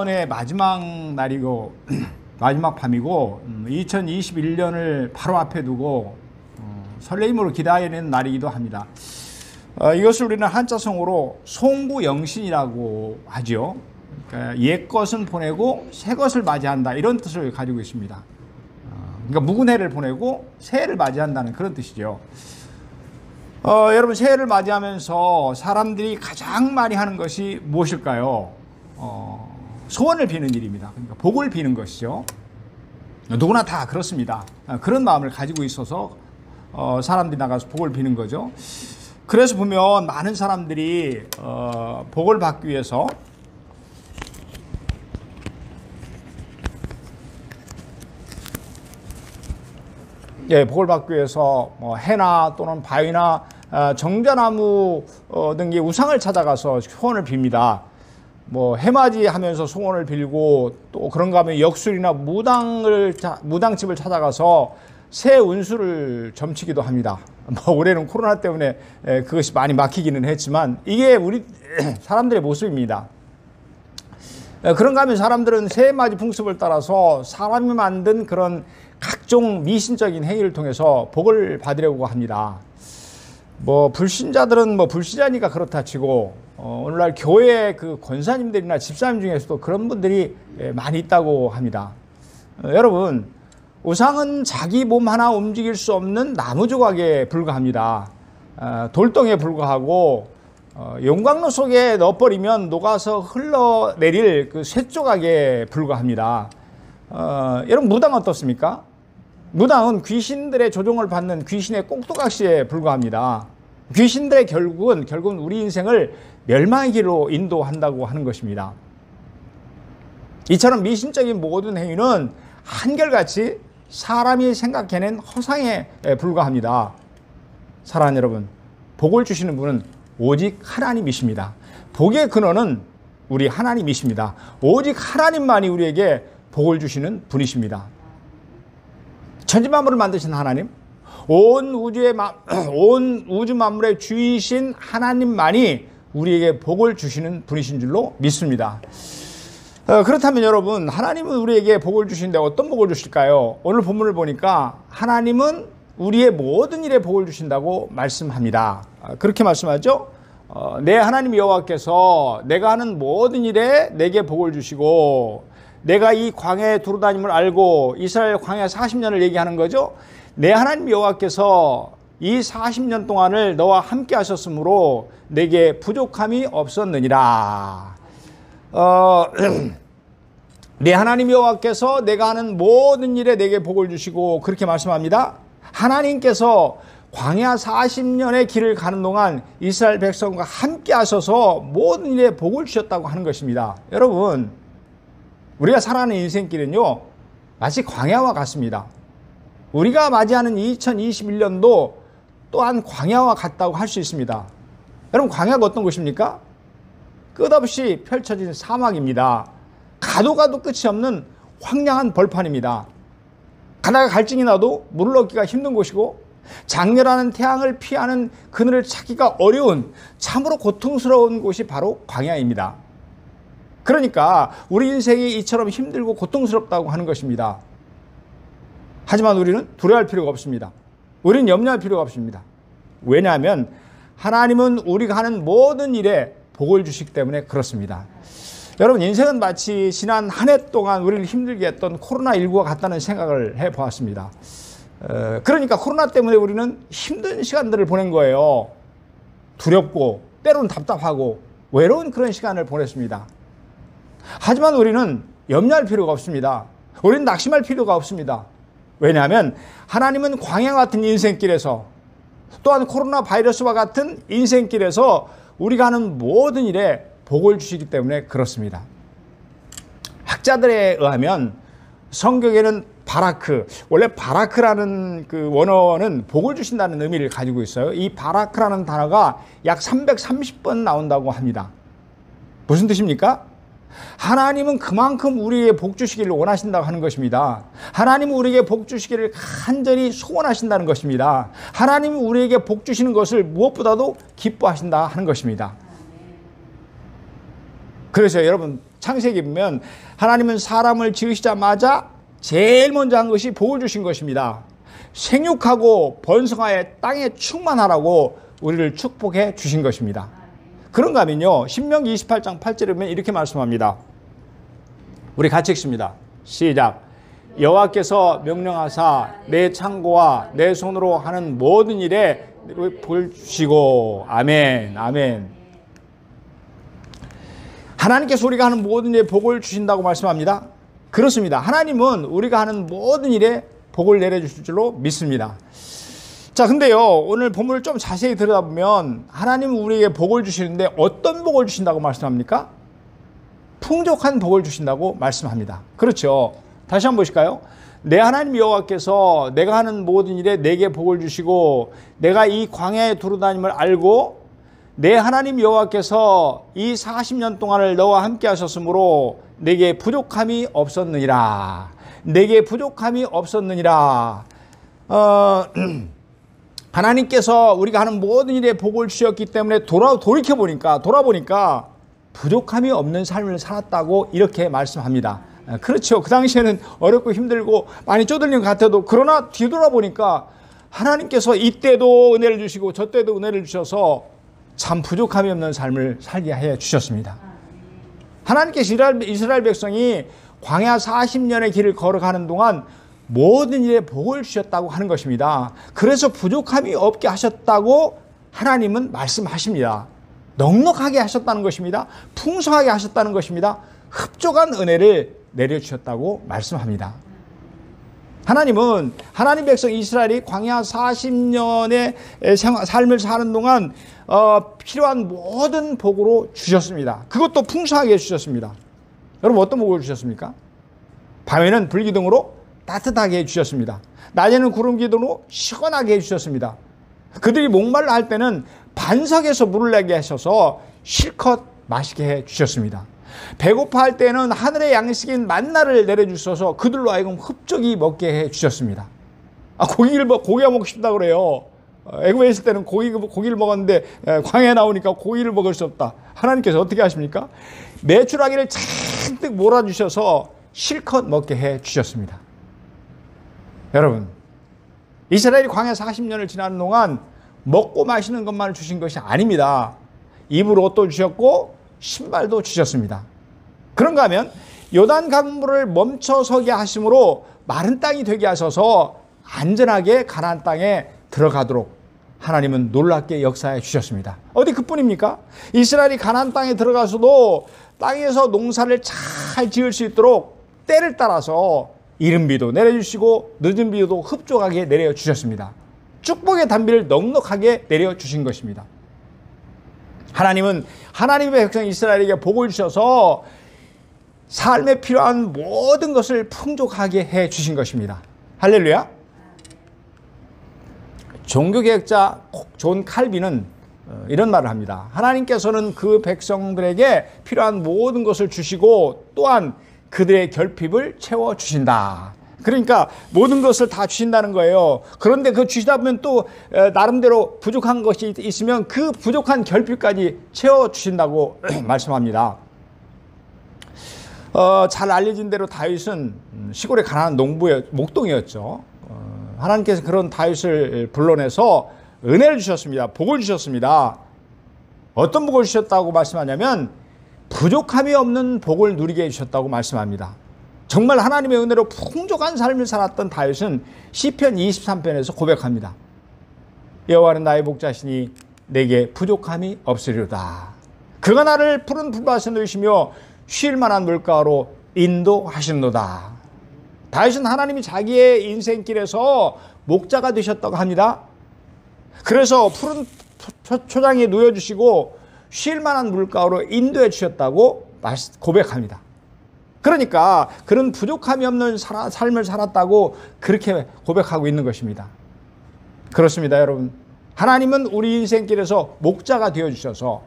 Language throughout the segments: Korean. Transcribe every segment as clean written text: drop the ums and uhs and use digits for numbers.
의 마지막 날이고 마지막 밤이고 2021년을 바로 앞에 두고 설레임으로 기다리는 날이기도 합니다. 이것을 우리는 한자성어로 송구영신이라고 하죠. 그러니까 옛 것은 보내고 새 것을 맞이한다, 이런 뜻을 가지고 있습니다. 그러니까 묵은 해를 보내고 새해를 맞이한다는 그런 뜻이죠. 여러분, 새해를 맞이하면서 사람들이 가장 많이 하는 것이 무엇일까요? 소원을 비는 일입니다. 그러니까 복을 비는 것이죠. 누구나 다 그렇습니다. 그런 마음을 가지고 있어서 사람들이 나가서 복을 비는 거죠. 그래서 보면 많은 사람들이 복을 받기 위해서 복을 받기 위해서 해나 또는 바위나 정자나무 등의 우상을 찾아가서 소원을 빕니다. 해맞이 하면서 소원을 빌고, 또 그런가 하면 역술이나 무당집을 찾아가서 새 운수를 점치기도 합니다. 올해는 코로나 때문에 그것이 많이 막히기는 했지만 이게 우리 사람들의 모습입니다. 그런가 하면 사람들은 새해맞이 풍습을 따라서 사람이 만든 그런 각종 미신적인 행위를 통해서 복을 받으려고 합니다. 불신자들은 불신자니까 그렇다 치고, 오늘날 교회 그 권사님들이나 집사님 중에서도 그런 분들이 많이 있다고 합니다. 여러분, 우상은 자기 몸 하나 움직일 수 없는 나무 조각에 불과합니다. 돌덩이에 불과하고, 용광로 속에 넣어버리면 녹아서 흘러내릴 그 쇳조각에 불과합니다. 여러분, 무당 어떻습니까? 무당은 귀신들의 조종을 받는 귀신의 꼭두각시에 불과합니다. 귀신들의 결국은 우리 인생을 멸망의 길로 인도한다고 하는 것입니다. 이처럼 미신적인 모든 행위는 한결같이 사람이 생각해낸 허상에 불과합니다. 사랑하는 여러분, 복을 주시는 분은 오직 하나님이십니다. 복의 근원은 우리 하나님이십니다. 오직 하나님만이 우리에게 복을 주시는 분이십니다. 천지만물을 만드신 하나님, 온 우주 만물의 주이신 하나님만이 우리에게 복을 주시는 분이신 줄로 믿습니다. 그렇다면 여러분, 하나님은 우리에게 복을 주시는데 어떤 복을 주실까요? 오늘 본문을 보니까 하나님은 우리의 모든 일에 복을 주신다고 말씀합니다. 그렇게 말씀하죠. 내 하나님 여호와께서 내가 하는 모든 일에 내게 복을 주시고, 내가 이 광야에 두루다님을 알고, 이스라엘 광야 40년을 얘기하는 거죠. 내 하나님 여호와께서 이 40년 동안을 너와 함께 하셨으므로 내게 부족함이 없었느니라. 내 하나님 여호와께서 내가 하는 모든 일에 내게 복을 주시고, 그렇게 말씀합니다. 하나님께서 광야 40년의 길을 가는 동안 이스라엘 백성과 함께 하셔서 모든 일에 복을 주셨다고 하는 것입니다. 여러분, 우리가 살아가는 인생길은요, 마치 광야와 같습니다. 우리가 맞이하는 2021년도 또한 광야와 같다고 할 수 있습니다. 여러분, 광야가 어떤 곳입니까? 끝없이 펼쳐진 사막입니다. 가도 끝이 없는 황량한 벌판입니다. 가다가 갈증이 나도 물을 얻기가 힘든 곳이고, 장렬하는 태양을 피하는 그늘을 찾기가 어려운 참으로 고통스러운 곳이 바로 광야입니다. 그러니까 우리 인생이 이처럼 힘들고 고통스럽다고 하는 것입니다. 하지만 우리는 두려워할 필요가 없습니다. 우리는 염려할 필요가 없습니다. 왜냐하면 하나님은 우리가 하는 모든 일에 복을 주시기 때문에 그렇습니다. 여러분, 인생은 마치 지난 한 해 동안 우리를 힘들게 했던 코로나19와 같다는 생각을 해보았습니다. 그러니까 코로나 때문에 우리는 힘든 시간들을 보낸 거예요. 두렵고 때로는 답답하고 외로운 그런 시간을 보냈습니다. 하지만 우리는 염려할 필요가 없습니다. 우리는 낙심할 필요가 없습니다. 왜냐하면 하나님은 광야 같은 인생길에서, 또한 코로나 바이러스와 같은 인생길에서 우리가 하는 모든 일에 복을 주시기 때문에 그렇습니다. 학자들에 의하면 성경에는 바라크, 원래 바라크라는 그 원어는 복을 주신다는 의미를 가지고 있어요. 이 바라크라는 단어가 약 330번 나온다고 합니다. 무슨 뜻입니까? 하나님은 그만큼 우리에게 복 주시기를 원하신다고 하는 것입니다. 하나님은 우리에게 복 주시기를 간절히 소원하신다는 것입니다. 하나님은 우리에게 복 주시는 것을 무엇보다도 기뻐하신다 하는 것입니다. 그래서 여러분, 창세기 보면 하나님은 사람을 지으시자마자 제일 먼저 한 것이 복을 주신 것입니다. 생육하고 번성하여 땅에 충만하라고 우리를 축복해 주신 것입니다. 그런가 하면요, 신명기 28장 8절에 보면 이렇게 말씀합니다. 우리 같이 읽습니다. 시작. 여호와께서 명령하사 내 창고와 내 손으로 하는 모든 일에 복을 주시고. 아멘. 아멘. 하나님께서 우리가 하는 모든 일에 복을 주신다고 말씀합니다. 그렇습니다. 하나님은 우리가 하는 모든 일에 복을 내려주실 줄로 믿습니다. 자, 근데요, 오늘 본문을 좀 자세히 들여다보면 하나님은 우리에게 복을 주시는데 어떤 복을 주신다고 말씀합니까? 풍족한 복을 주신다고 말씀합니다. 그렇죠. 다시 한번 보실까요? 내 하나님 여호와께서 내가 하는 모든 일에 내게 복을 주시고 내가 이 광야에 두루다님을 알고 내 하나님 여호와께서 이 40년 동안을 너와 함께 하셨으므로 내게 부족함이 없었느니라. 내게 부족함이 없었느니라. 하나님께서 우리가 하는 모든 일에 복을 주셨기 때문에 돌아보니까 부족함이 없는 삶을 살았다고 이렇게 말씀합니다. 그렇죠. 그 당시에는 어렵고 힘들고 많이 쪼들린 것 같아도, 그러나 뒤돌아보니까 하나님께서 이때도 은혜를 주시고 저때도 은혜를 주셔서 참 부족함이 없는 삶을 살게 해 주셨습니다. 하나님께서 이스라엘 백성이 광야 40년의 길을 걸어가는 동안 모든 일에 복을 주셨다고 하는 것입니다. 그래서 부족함이 없게 하셨다고 하나님은 말씀하십니다. 넉넉하게 하셨다는 것입니다. 풍성하게 하셨다는 것입니다. 흡족한 은혜를 내려주셨다고 말씀합니다. 하나님은 하나님 백성 이스라엘이 광야 40년의 삶을 사는 동안 필요한 모든 복으로 주셨습니다. 그것도 풍성하게 주셨습니다. 여러분, 어떤 복을 주셨습니까? 밤에는 불기둥으로 따뜻하게 해주셨습니다. 낮에는 구름기둥으로 시원하게 해주셨습니다. 그들이 목말라 할 때는 반석에서 물을 내게 하셔서 실컷 마시게 해주셨습니다. 배고파할 때는 하늘의 양식인 만나를 내려주셔서 그들로 하여금 흡족히 먹게 해주셨습니다. 고기가 먹고 싶다 그래요. 애굽에 있을 때는 고기를 먹었는데 광야에 나오니까 고기를 먹을 수 없다. 하나님께서 어떻게 하십니까? 메추라기를 잔뜩 몰아주셔서 실컷 먹게 해주셨습니다. 여러분, 이스라엘이 광야 40년을 지나는 동안 먹고 마시는 것만을 주신 것이 아닙니다. 입을 옷도 주셨고 신발도 주셨습니다. 그런가 하면 요단 강물을 멈춰서게 하심으로 마른 땅이 되게 하셔서 안전하게 가나안 땅에 들어가도록 하나님은 놀랍게 역사해 주셨습니다. 어디 그뿐입니까? 이스라엘이 가나안 땅에 들어가서도 땅에서 농사를 잘 지을 수 있도록 때를 따라서 이른 비도 내려주시고 늦은 비도 흡족하게 내려주셨습니다. 축복의 단비를 넉넉하게 내려주신 것입니다. 하나님은 하나님의 백성 이스라엘에게 복을 주셔서 삶에 필요한 모든 것을 풍족하게 해 주신 것입니다. 할렐루야. 종교개혁자 존 칼빈은 이런 말을 합니다. 하나님께서는 그 백성들에게 필요한 모든 것을 주시고 또한 그들의 결핍을 채워주신다. 그러니까 모든 것을 다 주신다는 거예요. 그런데 그 주시다 보면 또 나름대로 부족한 것이 있으면 그 부족한 결핍까지 채워주신다고 말씀합니다. 잘 알려진 대로 다윗은 시골에 가난한 목동이었죠. 하나님께서 그런 다윗을 불러내서 은혜를 주셨습니다. 복을 주셨습니다. 어떤 복을 주셨다고 말씀하냐면 부족함이 없는 복을 누리게 해주셨다고 말씀합니다. 정말 하나님의 은혜로 풍족한 삶을 살았던 다윗은 시편 23편에서 고백합니다. 여호와는 나의 목자시니 내게 부족함이 없으리로다. 그가 나를 푸른 풀밭에 놓으시며 쉴 만한 물가로 인도하시노다. 다윗은 하나님이 자기의 인생길에서 목자가 되셨다고 합니다. 그래서 푸른 초장에 누워주시고 쉴 만한 물가로 인도해 주셨다고 고백합니다. 그러니까 그런 부족함이 없는 삶을 살았다고 그렇게 고백하고 있는 것입니다. 그렇습니다, 여러분. 하나님은 우리 인생길에서 목자가 되어주셔서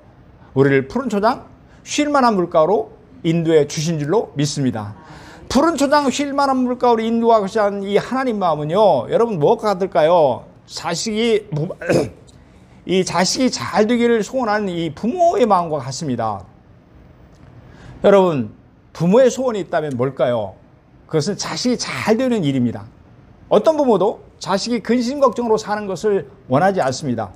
우리를 푸른 초장, 쉴 만한 물가로 인도해 주신 줄로 믿습니다. 푸른 초장, 쉴 만한 물가로 인도하시는 이 하나님 마음은요, 여러분 뭐가 같을까요? 자식이 잘 되기를 소원하는 이 부모의 마음과 같습니다. 여러분, 부모의 소원이 있다면 뭘까요? 그것은 자식이 잘 되는 일입니다. 어떤 부모도 자식이 근심 걱정으로 사는 것을 원하지 않습니다.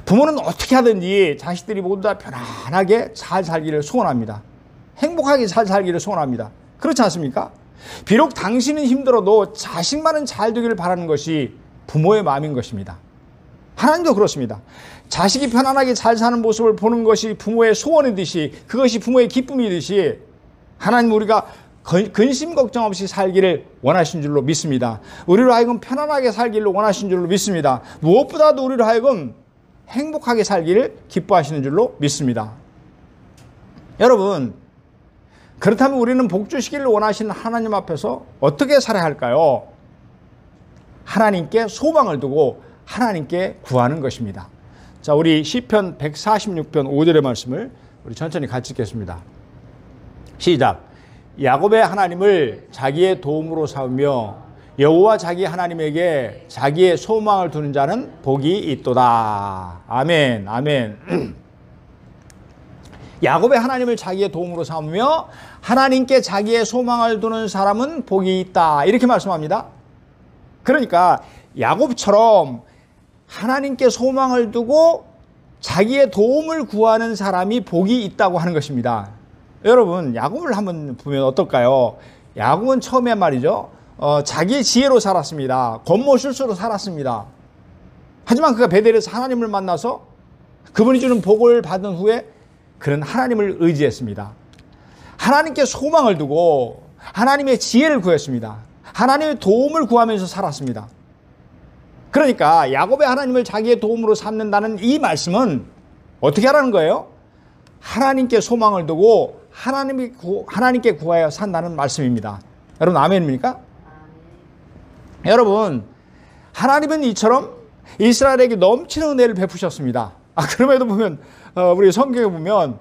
부모는 어떻게 하든지 자식들이 모두 다 편안하게 잘 살기를 소원합니다. 행복하게 잘 살기를 소원합니다. 그렇지 않습니까? 비록 당신은 힘들어도 자식만은 잘 되기를 바라는 것이 부모의 마음인 것입니다. 하나님도 그렇습니다. 자식이 편안하게 잘 사는 모습을 보는 것이 부모의 소원이듯이, 그것이 부모의 기쁨이듯이 하나님 우리가 근심 걱정 없이 살기를 원하신 줄로 믿습니다. 우리로 하여금 편안하게 살기를 원하신 줄로 믿습니다. 무엇보다도 우리로 하여금 행복하게 살기를 기뻐하시는 줄로 믿습니다. 여러분, 그렇다면 우리는 복 주시기를 원하시는 하나님 앞에서 어떻게 살아야 할까요? 하나님께 소망을 두고 하나님께 구하는 것입니다. 자, 우리 시편 146편 5절의 말씀을 우리 천천히 같이 읽겠습니다. 시작. 야곱의 하나님을 자기의 도움으로 삼으며 여호와 자기 하나님에게 자기의 소망을 두는 자는 복이 있도다. 아멘, 아멘. 야곱의 하나님을 자기의 도움으로 삼으며 하나님께 자기의 소망을 두는 사람은 복이 있다. 이렇게 말씀합니다. 그러니까 야곱처럼 하나님께 소망을 두고 자기의 도움을 구하는 사람이 복이 있다고 하는 것입니다. 여러분, 야곱을 한번 보면 어떨까요? 야곱은 처음에 말이죠, 자기의 지혜로 살았습니다. 겉모술수로 살았습니다. 하지만 그가 베델에서 하나님을 만나서 그분이 주는 복을 받은 후에 그는 하나님을 의지했습니다. 하나님께 소망을 두고 하나님의 지혜를 구했습니다. 하나님의 도움을 구하면서 살았습니다. 그러니까 야곱의 하나님을 자기의 도움으로 삼는다는 이 말씀은 어떻게 하라는 거예요? 하나님께 소망을 두고 하나님께 구하여 산다는 말씀입니다. 여러분, 아멘입니까? 여러분, 하나님은 이처럼 이스라엘에게 넘치는 은혜를 베푸셨습니다. 그럼에도 보면 우리 성경에 보면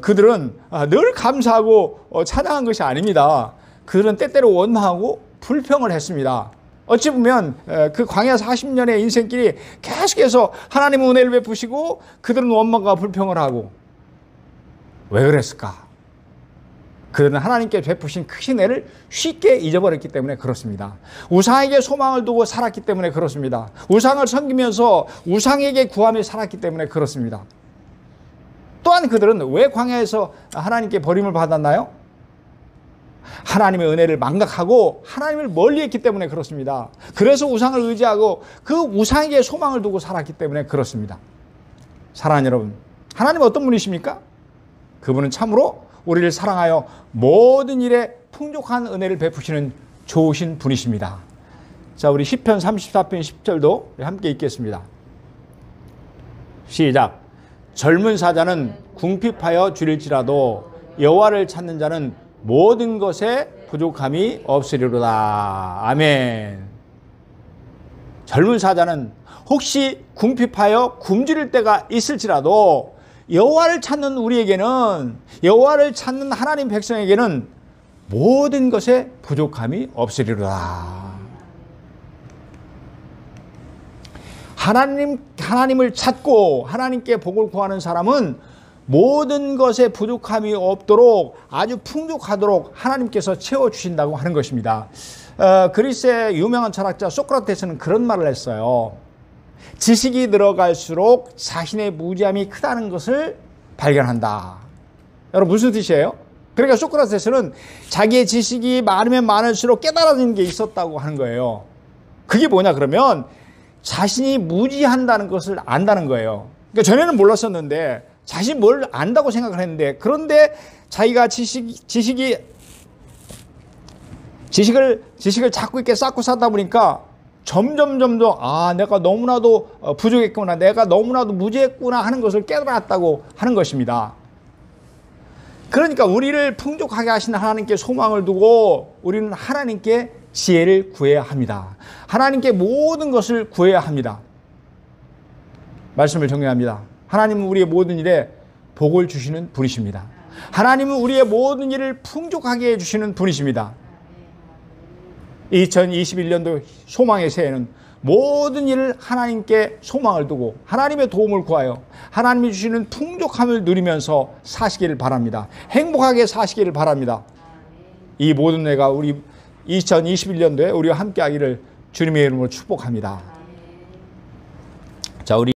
그들은 늘 감사하고 찬양한 것이 아닙니다. 그들은 때때로 원망하고 불평을 했습니다. 어찌 보면 그 광야 40년의 인생길이 계속해서 하나님은 은혜를 베푸시고 그들은 원망과 불평을 하고, 왜 그랬을까? 그들은 하나님께 베푸신 크신 은혜를 쉽게 잊어버렸기 때문에 그렇습니다. 우상에게 소망을 두고 살았기 때문에 그렇습니다. 우상을 섬기면서 우상에게 구하며 살았기 때문에 그렇습니다. 또한 그들은 왜 광야에서 하나님께 버림을 받았나요? 하나님의 은혜를 망각하고 하나님을 멀리했기 때문에 그렇습니다. 그래서 우상을 의지하고 그 우상에게 소망을 두고 살았기 때문에 그렇습니다. 사랑하는 여러분, 하나님은 어떤 분이십니까? 그분은 참으로 우리를 사랑하여 모든 일에 풍족한 은혜를 베푸시는 좋으신 분이십니다. 자, 우리 시편 34편 10절도 함께 읽겠습니다. 시작. 젊은 사자는 궁핍하여 줄일지라도 여호와를 찾는 자는 모든 것에 부족함이 없으리로다. 아멘. 젊은 사자는 혹시 궁핍하여 굶주릴 때가 있을지라도 여호와를 찾는 우리에게는, 여호와를 찾는 하나님 백성에게는 모든 것에 부족함이 없으리로다. 하나님을 찾고 하나님께 복을 구하는 사람은 모든 것에 부족함이 없도록 아주 풍족하도록 하나님께서 채워주신다고 하는 것입니다. 그리스의 유명한 철학자 소크라테스는 그런 말을 했어요. 지식이 늘어갈수록 자신의 무지함이 크다는 것을 발견한다. 여러분, 무슨 뜻이에요? 그러니까 소크라테스는 자기의 지식이 많으면 많을수록 깨달아지는 게 있었다고 하는 거예요. 그게 뭐냐 그러면 자신이 무지한다는 것을 안다는 거예요. 그러니까 전에는 몰랐었는데 자신이 뭘 안다고 생각을 했는데, 그런데 자기가 지식을 자꾸 이렇게 쌓고 사다 보니까 점점 내가 너무나도 부족했구나, 내가 너무나도 무지했구나 하는 것을 깨달았다고 하는 것입니다. 그러니까 우리를 풍족하게 하시는 하나님께 소망을 두고 우리는 하나님께 지혜를 구해야 합니다. 하나님께 모든 것을 구해야 합니다. 말씀을 정리합니다. 하나님은 우리의 모든 일에 복을 주시는 분이십니다. 하나님은 우리의 모든 일을 풍족하게 해주시는 분이십니다. 2021년도 소망의 새해는 모든 일을 하나님께 소망을 두고 하나님의 도움을 구하여 하나님이 주시는 풍족함을 누리면서 사시기를 바랍니다. 행복하게 사시기를 바랍니다. 이 모든 내가 우리 2021년도에 우리와 함께 하기를 주님의 이름으로 축복합니다. 자, 우리